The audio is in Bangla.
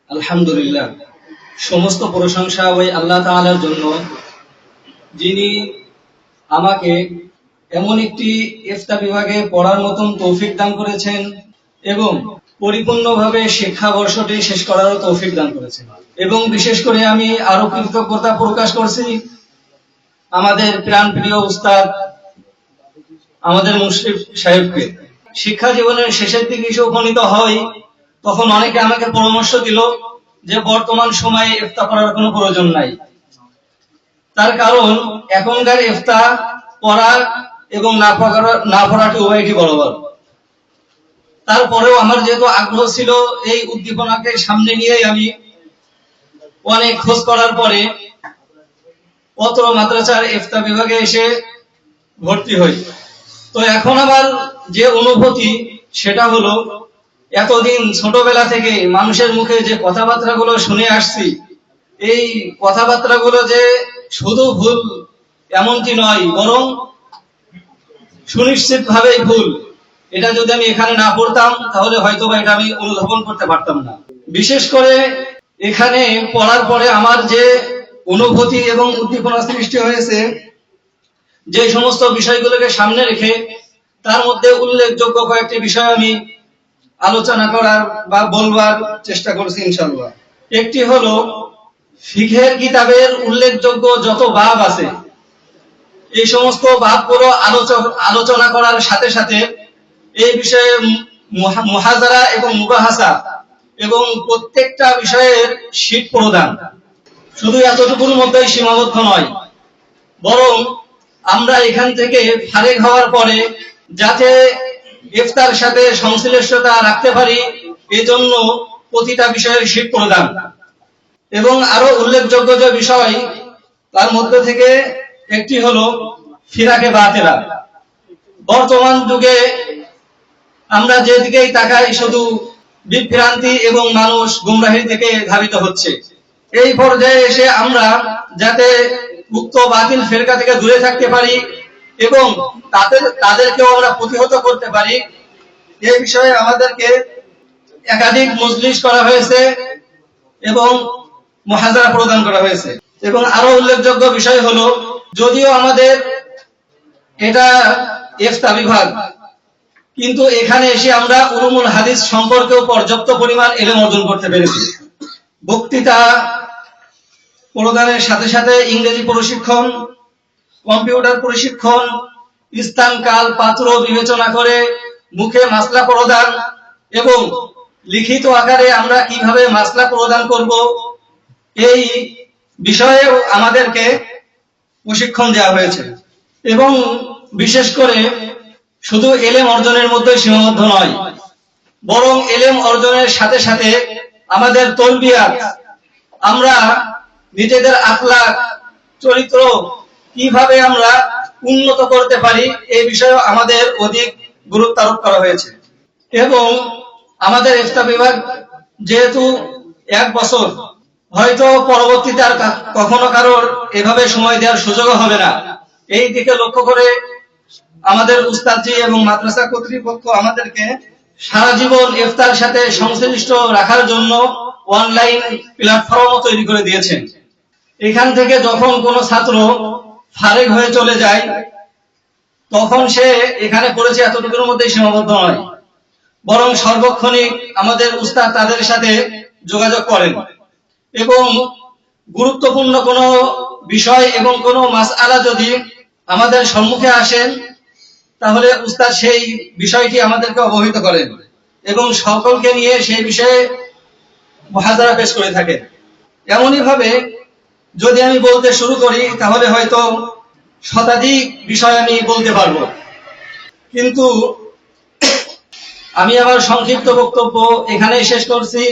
আলহামদুলিল্লাহ, সমস্ত প্রশংসা ওই আল্লাহ তাআলার জন্য, যিনি আমাকে এমন একটি ইফতা বিভাগে পড়ার মতন তৌফিক দান করেছেন এবং পরিপূর্ণভাবে শিক্ষাবর্ষটি শেষ করারও তৌফিক দান করেছেন। এবং বিশেষ করে আমি আরো কৃতজ্ঞতা প্রকাশ করছি আমাদের প্রাণপ্রিয় উস্তাদ, আমাদের মুশরিফ সাহেবকে। শিক্ষা জীবনের শেষের দিকে এসে উপনীত হয়, তখন অনেকে আমাকে পরামর্শ দিল যে বর্তমান সময়ে ইফতা পড়ার কোনো প্রয়োজন নাই। তার কারণ এখনকার ইফতা পড়া এবং না পড়াটি উভয়টি বরাবর। তারপরেও আমার যেহেতু আগ্রহ ছিল, এই উদ্দীপনাকে সামনে নিয়েই আমি অনেক খোঁজ করার পরে অত্র মাদ্রাসার ইফতা বিভাগে এসে ভর্তি হই। তো এখন আমার যে অনুভূতি সেটা হলো, এতদিন ছোটবেলা থেকে মানুষের মুখে যে কথাবার্তাগুলো শুনে আসছি, এই কথাবার্তাগুলো যে শুধু ভুল এমনটি নয়, বরং সুনিশ্চিত ভাবেই ভুল। এটা যদি আমি এখানে না পড়তাম তাহলে হয়তো বা এটা আমি অনুধাবন করতে পারতাম না। বিশেষ করে এখানে পড়ার পরে আমার যে অনুভূতি এবং উদ্দীপনা সৃষ্টি হয়েছে, যে সমস্ত বিষয়গুলোকে সামনে রেখে তার মধ্যে উল্লেখযোগ্য কয়েকটি বিষয় আমি আলোচনা করার বা বলবার চেষ্টা করছি ইনশাআল্লাহ। একটি হলো, ফিকহের কিতাবের উল্লেখযোগ্য যত বাব আছে, এই সমস্ত বাবগুলো আলোচনা করার সাথে সাথে এই বিষয়ে মুহাজারা এবং মুবাহাসা এবং প্রত্যেকটা বিষয়ের শীট প্রদান শুধু এতটুকুর মধ্যেই সীমাবদ্ধ নয়, বরং আমরা এখান থেকে ফারেক হওয়ার পরে যাতে ইফতার সাথে সংশ্লিষ্টতা রাখতে পারি, এজন্য প্রতিটা বিষয়ের শীট প্রদান। এবং আরো উল্লেখযোগ্য যে বিষয় তার মধ্যে থেকে একটি হলো ফিরাকে বাতিলা। বর্তমান যুগে আমরা যেদিকেই তাকাই শুধু বিভ্রান্তি এবং মানুষ গুমরাহির থেকে ধাবিত হচ্ছে। এই পর্যায়ে এসে আমরা যাতে উক্ত বাতিল ফিরকা থেকে দূরে থাকতে পারি এবং তাদেরকেও আমরা প্রতিহত করতে পারি, এই বিষয়ে আমাদেরকে একাধিক মজলিস করা হয়েছে এবং মুহাজারা প্রদান করা হয়েছে। এবং আরো উল্লেখযোগ্য বিষয় হলো, যদিও আমাদের এটা ইফতা বিভাগ, কিন্তু এখানে এসে আমরা উলুমুল হাদিস সম্পর্কেও পর্যাপ্ত পরিমাণ ইলম অর্জন করতে পেরেছি। বক্তৃতা প্রদানের সাথে সাথে ইংরেজি প্রশিক্ষণ, কম্পিউটার প্রশিক্ষণ, স্থান কাল পাত্র বিবেচনা করে মুখে মাসলা প্রদান এবং লিখিত আকারে আমরা কিভাবে মাসলা প্রদান করব, এই বিষয়েও আমাদেরকে প্রশিক্ষণ দেওয়া হয়েছে। এবং বিশেষ করে শুধু এলেম অর্জনের মধ্যে সীমাবদ্ধ নয়, বরং এলেম অর্জনের সাথে সাথে আমাদের তরবিয়াত, আমরা নিজেদের আখলাক চরিত্র কিভাবে আমরা উন্নত করতে পারি, এই বিষয়ে আমাদের অধিক গুরুত্ব আরোপ করা হয়েছে। এবং আমাদের ইফতা বিভাগ যেহেতু 1 বছর, হয়তো পরবর্তীতে আর কখনো কারোর এভাবে সময় দেওয়ার সুযোগ হবে না, এই দিকে লক্ষ্য করে আমাদের উস্তাদজি এবং মাদ্রাসা কর্তৃপক্ষ আমাদেরকে সারা জীবন ইফতার সাথে সংশ্লিষ্ট রাখার জন্য অনলাইন প্ল্যাটফর্মও তৈরি করে দিয়েছেন। এখান থেকে যখন কোনো ছাত্র ফারেক হয়ে চলে যায়, তখন সে এখানে পড়েছে এতটুকুর মধ্যে সীমাবদ্ধ নয়, বরং সর্বক্ষণিক আমাদের উস্তাদ তাদের সাথে যোগাযোগ করেন এবং গুরুত্বপূর্ণ কোনো বিষয় এবং কোনো মাসআলা যদি আমাদের সম্মুখে আসেন, তাহলে উস্তাদ সেই বিষয়টি আমাদেরকে অবহিত করেন এবং সকলকে নিয়ে সেই বিষয়ে মুহাজারা পেশ করে থাকেন। এমনই ভাবে যদি আমি বলতে শুরু করি তাহলে হয়তো শতাধিক বিষয় আমি বলতে পারবো, কিন্তু আমি আমার সংক্ষিপ্ত বক্তব্য এখানেই শেষ করছি।